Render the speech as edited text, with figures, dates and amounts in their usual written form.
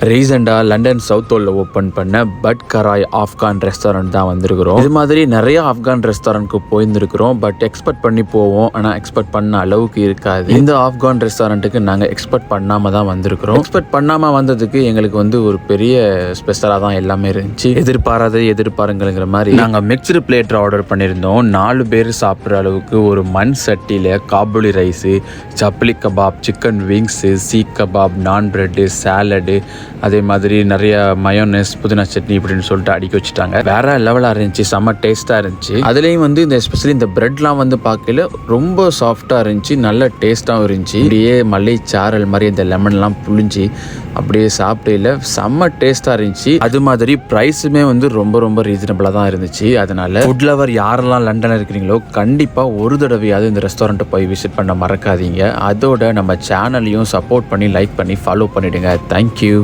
ரீசெண்டாக London சவுத்தோலில் open பண்ண but கராய் Afghan restaurant தான் வந்திருக்கிறோம். இது மாதிரி நிறைய ஆப்கான் ரெஸ்டாரண்ட்க்கு போயிருந்துருக்கிறோம். பட் எக்ஸ்பெக்ட் பண்ணி போவோம், ஆனால் எக்ஸ்பெக்ட் பண்ண அளவுக்கு இருக்காது. இந்த ஆப்கான் ரெஸ்டாரண்ட்டுக்கு நாங்கள் எக்ஸ்பெக்ட் பண்ணாமல் தான் வந்திருக்கிறோம். எக்ஸ்பெக்ட் பண்ணாமல் வந்ததுக்கு எங்களுக்கு ஒரு பெரிய ஸ்பெஷலாக தான் எல்லாமே இருந்துச்சு. எதிர்பாருங்கிற மாதிரி நாங்கள் மிக்சடு பிளேட் ஆர்டர் பண்ணியிருந்தோம். 4 பேர் சாப்பிட்ற அளவுக்கு ஒரு மண் சட்டியில் Kabuli rice, chapli kebab, chicken wings, seekh kebab, naan bread, salad, அதே மாதிரி நிறைய மயோனஸ், புதினா சட்னி இப்படின்னு சொல்லிட்டு அடுக்கி வச்சுட்டாங்க. வேற லெவலாக இருந்துச்சு, செம்ம டேஸ்ட்டாக இருந்துச்சு. அதுலேயும் இந்த எஸ்பெஷலி இந்த பிரெட்லாம் பார்க்கல ரொம்ப சாஃப்டாக இருந்துச்சு, நல்ல டேஸ்ட்டாகவும் இருந்துச்சு. அப்படியே மல்லிகை சாரல் மாதிரி இந்த லெமன்லாம் புளிஞ்சு அப்படியே சாப்பிடல செம்ம டேஸ்ட்டாக இருந்துச்சு. அது மாதிரி ப்ரைஸுமே ரொம்ப ரொம்ப ரீசனபிளாக தான் இருந்துச்சு. அதனால ஃபுட் லவர் யாரெல்லாம் லண்டனில் இருக்கிறீங்களோ கண்டிப்பாக ஒரு தடவையாவது இந்த ரெஸ்டாரண்ட்டை போய் விசிட் பண்ண மறக்காதீங்க. அதோட நம்ம சேனலையும் சப்போர்ட் பண்ணி லைக் பண்ணி ஃபாலோ பண்ணிவிடுங்க. தேங்க்யூ.